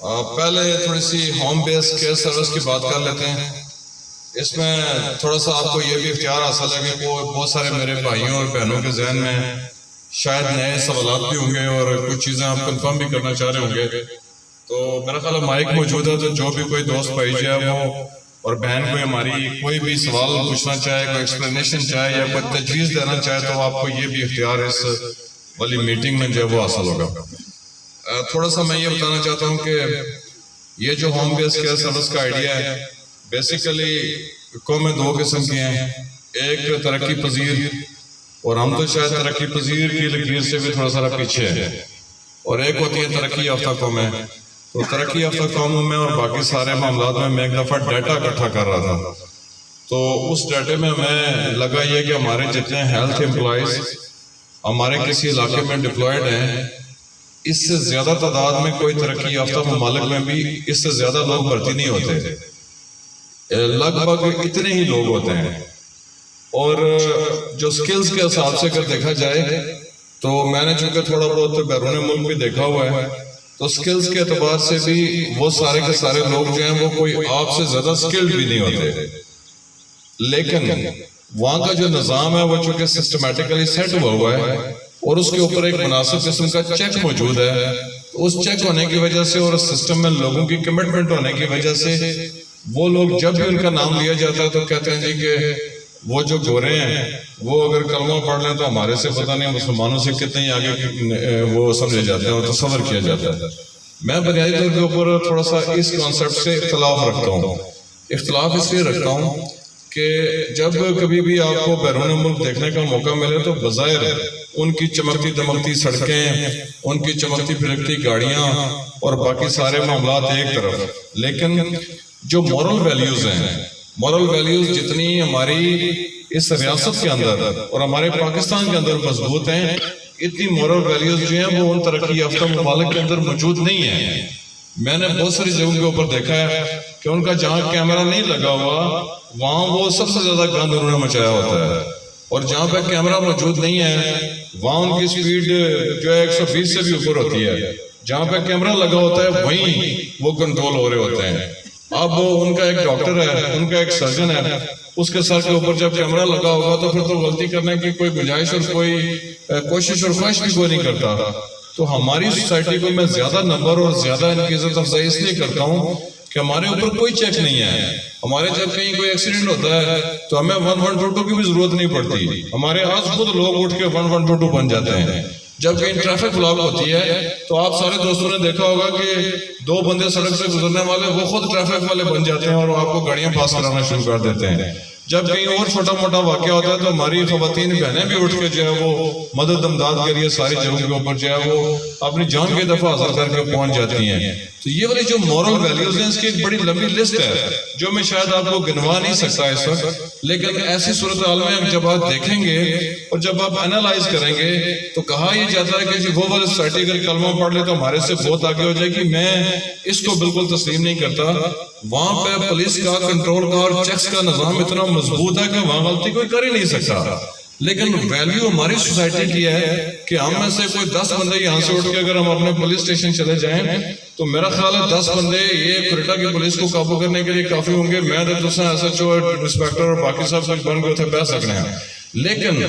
پہلے تھوڑی سی ہوم بیس care service کی بات کر لیتے ہیں. اس میں تھوڑا سا آپ کو یہ بھی اختیار حاصل ہے کہ بہت سارے میرے بھائیوں اور بہنوں کے ذہن میں شاید نئے سوالات بھی ہوں گے اور کچھ چیزیں آپ کنفرم بھی کرنا چاہ رہے ہوں گے. تو میرا خیال ہے مائک موجود ہے، تو جو بھی کوئی دوست بھائی جو ہے وہ اور بہن کوئی ہماری کوئی بھی سوال پوچھنا چاہے، کوئی ایکسپلینیشن چاہے یا کوئی تجویز دینا چاہے، تو آپ کو یہ بھی اختیار اس والی میٹنگ میں جو ہے وہ حاصل ہوگا. تھوڑا سا میں یہ بتانا چاہتا ہوں کہ یہ جو ہوم بیس کیئر سروس کا آئیڈیا ہے، بیسیکلی قومیں دو قسم کی ہیں. ایک ترقی پذیر، اور ہم تو شاید ترقی پذیر کی لکیر سے بھی تھوڑا سا پیچھے ہے، اور ایک ہوتی ہے ترقی یافتہ قومیں. تو ترقی یافتہ قوموں میں اور باقی سارے معاملات میں ایک دفعہ ڈیٹا اکٹھا کر رہا تھا. تو اس ڈیٹے میں ہمیں لگا یہ کہ ہمارے جتنے ہیلتھ امپلائیز ہمارے کسی علاقے میں ڈپلائیڈ ہیں، اس سے زیادہ تعداد میں کوئی ترقی یافتہ ممالک میں بھی اس سے زیادہ لوگ بھرتی نہیں ہوتے. لگ بھگ اتنے ہی لوگ ہوتے ہیں. اور جو سکلز کے حساب سے اگر دیکھا جائے تو میں نے چونکہ تھوڑا بہت بیرون ملک بھی دیکھا ہوا ہے، تو سکلز کے اعتبار سے بھی وہ سارے کے سارے لوگ جو ہیں وہ کوئی آپ سے زیادہ سکلڈ بھی نہیں ہوتے. لیکن وہاں کا جو نظام ہے وہ چونکہ سسٹمیٹیکلی سیٹ ہوا ہے اور اس کے اوپر ایک مناسب قسم کا چیک موجود ہے. اس چیک ہونے کی وجہ سے اور سسٹم میں لوگوں کی کمٹمنٹ ہونے کی وجہ سے وہ لوگ جب بھی ان کا نام لیا جاتا ہے تو کہتے ہیں جی کہ وہ جو گورے ہیں وہ اگر کلمہ پڑھ لیں تو ہمارے سے پتہ نہیں مسلمانوں سے کتنے آگے وہ سمجھے جاتے ہیں اور تصور کیا جاتا ہے. میں بنیادی طور کے اوپر تھوڑا سا اس کانسیپٹ سے اختلاف رکھتا ہوں. اختلاف اس لیے رکھتا ہوں کہ جب کبھی بھی آپ کو بیرون ملک دیکھنے کا موقع ملے تو بظاہر ان کی چمکتی دمکتی سڑکیں، ان کی چمکتی پھرکتی گاڑیاں اور باقی سارے معاملات ایک طرف، لیکن جو مورل ویلیوز ہیں، مورل ویلیوز جتنی ہماری اس ریاست کے اندر اور ہمارے پاکستان کے اندر مضبوط ہیں، اتنی مورل ویلیوز جو ہیں وہ ان ترقی یافتہ ممالک کے اندر موجود نہیں ہیں. میں نے بہت ساری جگہوں کے اوپر دیکھا ہے کہ ان کا جہاں کیمرہ نہیں لگا ہوا وہاں وہ سب سے زیادہ گند انہوں نے مچایا ہوتا ہے، اور جہاں پہ کیمرہ موجود نہیں ہے وہاں ان کی سپیڈ جو ہے 120 سے بھی اوپر ہوتی ہے. جہاں پہ کیمرہ لگا ہوتا ہے وہیں وہ کنٹرول ہو رہے ہوتے ہیں. اب ان کا ایک ڈاکٹر ہے، ان کا ایک سرجن ہے، اس کے سر کے اوپر جب کیمرہ لگا ہوگا تو پھر تو غلطی کرنے کی کوئی گنجائش اور کوئی کوشش اور خواہش بھی کوئی نہیں کرتا. تو ہماری سوسائٹی کو میں زیادہ نمبر اور زیادہ ان کی عزت افزائی اس لیے کرتا ہوں کہ ہمارے اوپر کوئی چیک نہیں ہے. ہمارے جب کہیں کوئی ایکسیڈنٹ ہوتا ہے تو ہمیں 1122 کی بھی ضرورت نہیں پڑتی، ہمارے آج خود لوگ اٹھ کے 1122 بن جاتے ہیں. جب کہیں ٹریفک بلاک ہوتی ہے تو آپ سارے دوستوں نے دیکھا ہوگا کہ دو بندے سڑک سے گزرنے والے وہ خود ٹریفک والے بن جاتے ہیں اور آپ کو گاڑیاں پاس کرانا شروع کر دیتے ہیں. جب کہیں اور چھوٹا موٹا واقعہ ہوتا ہے تو ہماری خواتین بہنیں بھی اٹھ کے جو ہے وہ مدد امداد کے لیے ساری جگہوں کے اوپر جو ہے وہ اپنی جان کے دفعہ حاصل کر کے پہنچ جاتی ہیں. تو یہ والی جو مورل ویلیوز ہیں اس کی ایک بڑی لمبی لسٹ ہے جو میں شاید آپ کو گنوا نہیں سکتا اس وقت، لیکن ایسی صورتحال میں جب آپ دیکھیں گے اور جب آپ انالائز کریں گے تو کہا یہ جاتا ہے کہ وہ والی سوسائٹی اگر کلمہ پڑھ لے تو ہمارے سے بہت آگے ہو جائے گی. میں اس کو بالکل تسلیم نہیں کرتا. وہاں پہ پولیس کا، کنٹرول کا اور چیکس کا نظام اتنا مضبوط ہے کہ وہاں غلطی کوئی کر ہی نہیں سکتا. لیکن ویلیو ہماری سوسائٹی کی ہے کہ ہم میں سے کوئی 10 بندے یہاں سے اٹھ کے اگر ہم اپنے پولیس اسٹیشن چلے جائیں تو میرا خیال ہے 10 بندے یہ کوئٹہ کی پولیس کو قابو کرنے کے لیے کافی ہوں گے. میں تو دوسرا ایس ایچ او، انسپیکٹر اور باقی سب کچھ بن کے اتنے بیٹھ سکتے ہیں. لیکن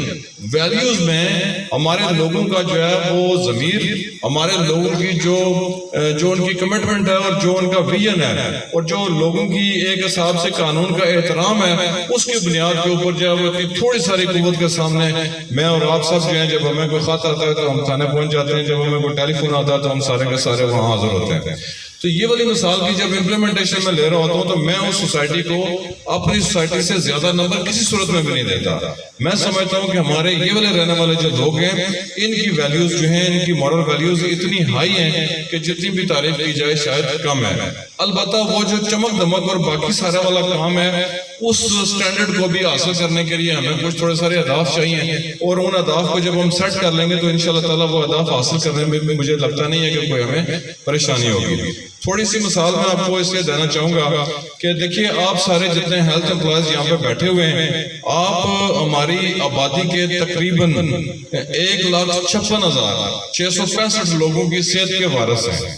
ویلیوز میں ہمارے لوگوں کا جو ہے وہ ضمیر، ہمارے لوگوں کی جو ان کی کمٹمنٹ ہے اور جو ان کا ویژن ہے اور جو لوگوں کی ایک حساب سے قانون کا احترام ہے، اس کی بنیاد کے اوپر جو ہے وہ اتنی تھوڑی ساری قوت کے سامنے میں اور آپ سب جو ہیں جب ہمیں کوئی خط آتا ہے تو ہم تھانے پہنچ جاتے ہیں، جب ہمیں کوئی ٹیلی فون آتا ہے تو ہم سارے کے سارے وہاں حاضر ہوتے ہیں. تو یہ والی مثال کی جب امپلیمنٹیشن میں لے رہا ہوتا ہوں تو میں اس سوسائٹی کو اپنی سوسائٹی سے زیادہ نمبر کسی صورت میں بھی نہیں دیتا. میں سمجھتا ہوں کہ ہمارے یہ والے رہنے والے جو لوگ ہیں ان کی ویلیوز جو ہیں، ان کی مورل ویلیوز اتنی ہائی ہیں کہ جتنی بھی تعریف کی جائے شاید کم ہے. البتہ وہ جو چمک دمک اور باقی سارا والا کام ہے اس سٹینڈرڈ کو بھی حاصل کرنے کے لیے ہمیں کچھ تھوڑے سارے اہداف چاہیے، اور ان اہداف کو جب ہم سیٹ کر لیں گے تو انشاءاللہ تعالیٰ وہ اہداف حاصل کرنے میں مجھے لگتا نہیں ہے کہ کوئی ہمیں پریشانی ہوگی. تھوڑی سی مثال میں آپ کو اس لیے دینا چاہوں گا کہ دیکھیے آپ سارے جتنے ہیلتھ امپلائیز یہاں پہ بیٹھے ہوئے ہیں، آپ ہماری آبادی کے تقریباً 1,56,665 لوگوں کی صحت کے وارث ہیں.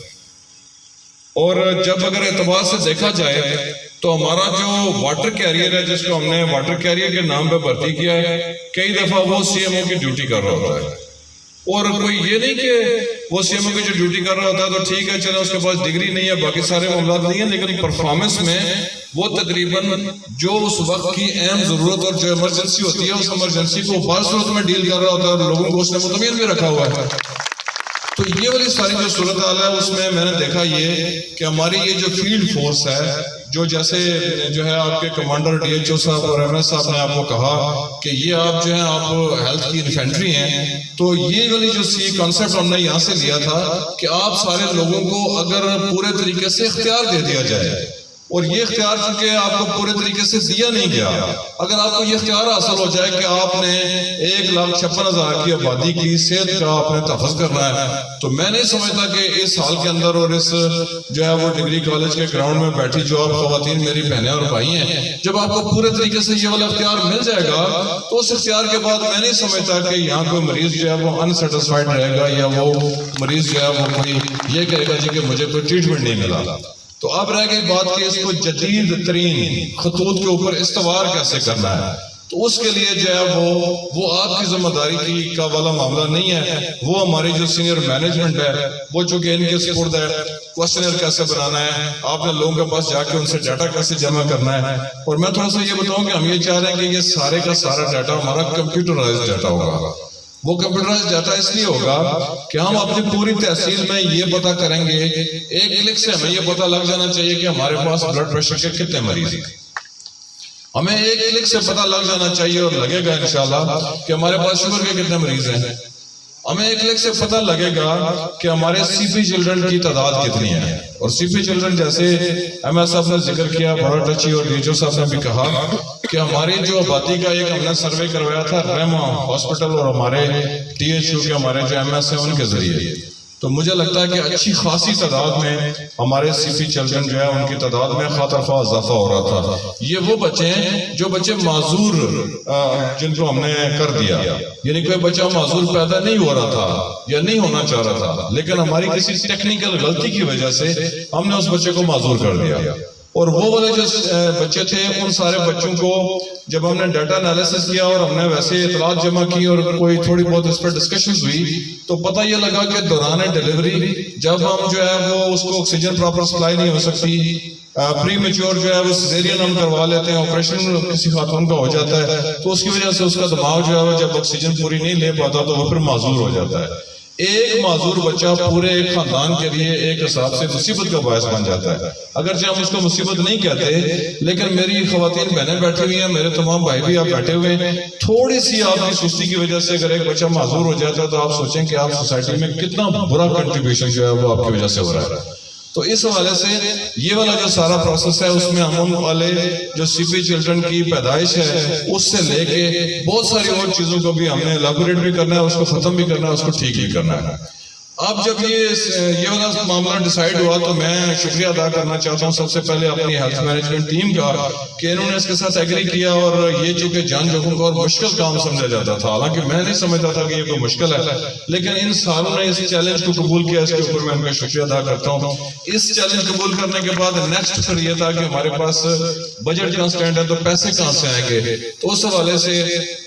اور جب اگر اعتبار سے دیکھا جائے تو ہمارا جو واٹر کیریئر ہے جس کو ہم نے واٹر کیریئر کے نام پہ بھرتی کیا ہے، کئی دفعہ وہ سی ایم او کی ڈیوٹی کر رہا ہوتا ہے، اور کوئی یہ نہیں کہ وہ سی ایم او کی جو ڈیوٹی کر رہا ہوتا ہے تو ٹھیک ہے چلو اس کے پاس ڈگری نہیں ہے باقی سارے معاملات نہیں ہیں، لیکن پرفارمنس میں وہ تقریباً جو اس وقت کی اہم ضرورت اور جو ایمرجنسی ہوتی ہے اس ایمرجنسی کو بار صورت میں ڈیل کر رہا ہوتا ہے اور لوگوں کو اس نے مطمئن بھی رکھا ہوا ہے۔ تو یہ والی ساری جو صورتحال ہے اس میں نے دیکھا یہ کہ ہماری یہ جو فیلڈ فورس ہے، جو جیسے جو ہے آپ کے کمانڈر ڈی ایچ او صاحب اور ایم ایس صاحب نے آپ کو کہا کہ یہ آپ جو ہے آپ ہیلتھ کی انفینٹری ہیں، تو یہ والی جو کانسیپٹ ہم نے یہاں سے لیا تھا کہ آپ سارے لوگوں کو اگر پورے طریقے سے اختیار دے دیا جائے، اور یہ اختیار چونکہ آپ کو پورے طریقے سے دیا نہیں گیا، اگر آپ کو یہ اختیار حاصل ہو جائے کہ آپ نے 1,56,000 کی آبادی کی صحت کا آپ نے تحفظ کرنا ہے، تو میں نہیں سمجھتا کہ اس حال کے اندر اور اس جو ہے وہ ڈگری کالج کے گراؤنڈ میں بیٹھی جو آپ خواتین میری بہنیں اور بھائی ہیں، جب آپ کو پورے طریقے سے یہ والا اختیار مل جائے گا تو اس اختیار کے بعد میں نہیں سمجھتا کہ یہاں کوئی مریض جو ہے وہ انسیٹسفائیڈ رہے گا یا وہ مریض جو ہے وہ کوئی یہ کہے گا جی کہ مجھے کوئی ٹریٹمنٹ نہیں ملا۔ تو اب رہ گئی بات کہ اس کو جدید ترین خطوط کے اوپر استوار کیسے کرنا ہے، تو اس کے لیے جو ہے وہ آپ کی ذمہ داری کا والا معاملہ نہیں ہے، وہ ہماری جو سینئر مینجمنٹ ہے وہ چونکہ ان کے سپرد ہے، کوسچنر کیسے بنانا ہے، آپ نے لوگوں کے پاس جا کے ان سے ڈیٹا کیسے جمع کرنا ہے، اور میں تھوڑا سا یہ بتاؤں کہ ہم یہ چاہ رہے ہیں کہ یہ سارے کا سارا ڈیٹا ہمارا کمپیوٹرائز ڈیٹا ہوگا۔ وہ کمپیوٹرائز ڈیٹا اس لیے ہوگا کہ ہم اپنی پوری تحصیل میں یہ پتا کریں گے، ایک کلک سے ہمیں یہ پتا لگ جانا چاہیے کہ ہمارے پاس بلڈ پریشر کے کتنے مریض ہیں، ہمیں ایک کلک سے پتا لگ جانا چاہیے اور لگے گا انشاءاللہ کہ ہمارے پاس شوگر کے کتنے مریض ہیں، ہمیں ایک کلک سے پتا لگے گا کہ ہمارے سی پی چلڈرن کی تعداد کتنی ہے، اور سی پی چلڈرن جیسے ایم ایس صاحب نے ذکر کیا، بڑا ٹچی اور ڈی ایچ او صاحب نے بھی کہا کہ ہماری جو آبادی کا ایک ہم نے سروے کروایا تھا ریما ہاسپٹل اور ہمارے ٹی ایچ او کے ہمارے جو ایم ایس ہیں ان کے ذریعے، تو مجھے لگتا ہے کہ اچھی خاصی تعداد میں ہمارے سی پی چلڈرن جو ہے ان کی تعداد میں خاطرخواہ اضافہ ہو رہا تھا۔ یہ وہ بچے ہیں جو بچے معذور جن کو ہم نے کر دیا، یعنی کوئی بچہ معذور پیدا نہیں ہو رہا تھا یا نہیں ہونا چاہ رہا تھا، لیکن ہماری کسی ٹیکنیکل غلطی کی وجہ سے ہم نے اس بچے کو معذور کر دیا، اور وہ والے جو بچے تھے ان سارے بچوں کو جب ہم نے ڈیٹا انالیسس کیا اور ہم نے ویسے اطلاعات جمع کی اور کوئی تھوڑی بہت اس پر ڈسکشنز ہوئی تو پتہ یہ لگا کہ دوران ڈیلیوری جب ہم جو ہے وہ اس کو آکسیجن پراپر سپلائی نہیں ہو سکتی، پری میچور جو ہے وہ سیزیرین ہم کروا لیتے ہیں، آپریشن کسی خاتون کا ہو جاتا ہے تو اس کی وجہ سے اس کا دماغ جو ہے وہ جب آکسیجن پوری نہیں لے پاتا تو وہ پھر معذور ہو جاتا ہے۔ ایک معذور بچہ پورے ایک خاندان کے لیے ایک حساب سے مصیبت کا باعث بن جاتا ہے، اگرچہ ہم اس کو مصیبت نہیں کہتے، لیکن میری خواتین بہنیں بیٹھی ہوئی ہیں، میرے تمام بھائی بھی آپ بیٹھے ہوئے ہیں، تھوڑی سی آپ کی سستی کی وجہ سے اگر ایک بچہ معذور ہو جاتا ہے تو آپ سوچیں کہ آپ سوسائٹی میں کتنا برا کنٹریبیوشن جو ہے وہ آپ کی وجہ سے ہو رہا ہے۔ تو اس حوالے سے یہ والا جو سارا پروسیس ہے اس میں ہم والے جو سی پی چلڈرن کی پیدائش ہے اس سے لے کے بہت ساری اور چیزوں کو بھی ہم نے الیبوریٹ بھی کرنا ہے، اس کو ختم بھی کرنا ہے، اس کو ٹھیک بھی کرنا ہے۔ اب جب یہ والا معاملہ ڈیسائیڈ ہوا تو میں شکریہ ادا کرنا چاہتا ہوں سب سے پہلے اپنی ہیلتھ مینجمنٹ ٹیم کا کہ انہوں نے اس کے ساتھ ایگری کیا، اور یہ چونکہ جان جوخم کا اور مشکل کام سمجھا جاتا تھا، حالانکہ میں نہیں سمجھتا تھا کہ یہ کوئی مشکل ہے، لیکن ان ساروں نے اس چیلنج کو قبول کیا، اس کے اوپر میں ان کا شکریہ ادا کرتا ہوں۔ اس چیلنج قبول کرنے کے بعد نیکسٹ پھر یہ تھا کہ ہمارے پاس بجٹ کنسٹینٹ ہے تو پیسے کہاں سے آئیں گے، تو اس حوالے سے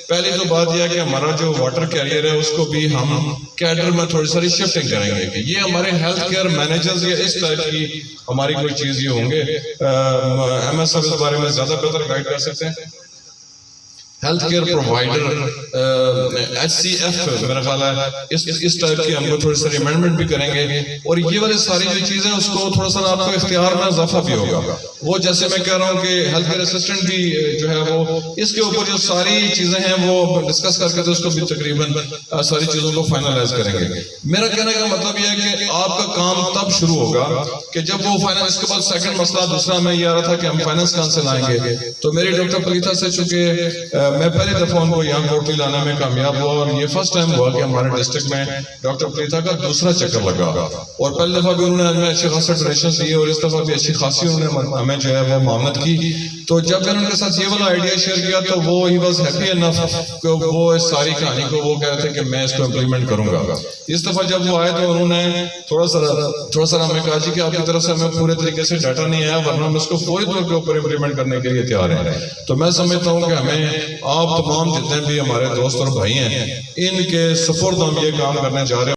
پہلی تو بات یہ ہے کہ ہمارا جو واٹر کیریئر ہے اس کو بھی ہم کیڈر میں تھوڑی ساری شفٹنگ کریں گے کہ یہ ہمارے ہیلتھ کیئر مینیجرز یا اس ٹائپ کی ہماری کوئی چیز یہ ہوں گے، ایم ایس اس بارے میں زیادہ بہتر گائیڈ کر سکتے ہیں۔ Health care provider H C F میرا خیال ہے اس ٹائپ کی ہم کو تھوڑی ساری امینڈمنٹ بھی کریں گے، اور یہ والی ساری جو چیزیں اس کو تھوڑا سا آپ کو اختیار میں اضافہ بھی ہوگا۔ وہ جیسے میں کہہ رہا ہوں کہ ہیلتھ کیئر اسسٹنٹ بھی جو ہے وہ اس کے اوپر جو ساری چیزیں ہیں وہ ڈسکس کر کے تو اس کو بھی تقریباً ساری چیزوں کو فائنلائز کریں گے۔ میرا کہنے کا مطلب یہ ہے کہ آپ کا کام تب شروع ہوگا کہ جب وہ فائنانس کے بعد سیکنڈ مسئلہ دوسرا میں یہ آ رہا تھا کہ ہم فائنانس کہاں سے لائیں گے، تو میری ڈاکٹر پلیتا سے چونکہ میں پہلی دفعہ ان کو یہاں کوٹلی لانے میں کامیاب ہوا، اور یہ فرسٹ ٹائم ہوا کہ ہمارے ڈسٹرکٹ میں ڈاکٹر پلیتا کا دوسرا چکر لگا، اور پہلی دفعہ بھی انہوں نے ہمیں اچھی خاصی ڈونیشن دی اور اس دفعہ بھی اچھی خاصی انہوں نے ہمیں جو ہے وہ معاونت کی۔ تو جب میں نے ان کے ساتھ یہ والا آئیڈیا شیئر کیا تو وہ ہی واز ہیپی انف کہ وہ اس ساری کہانی کو وہ کہہ رہے تھے کہ میں اس کو امپلیمنٹ کروں گا. اس دفعہ جب وہ آئے تو انہوں نے تھوڑا سا ہمیں کہا جی کہ آپ کی طرف سے ہمیں پورے طریقے سے ڈاٹا نہیں آیا ورنہ ہم اس کو فوری طور کے اوپر امپلیمنٹ کرنے کے لیے تیار ہیں. تو میں سمجھتا ہوں کہ ہمیں آپ تمام جتنے بھی ہمارے دوست اور بھائی ہیں ان کے سپرد ہم یہ کام کرنے جا رہے ہیں.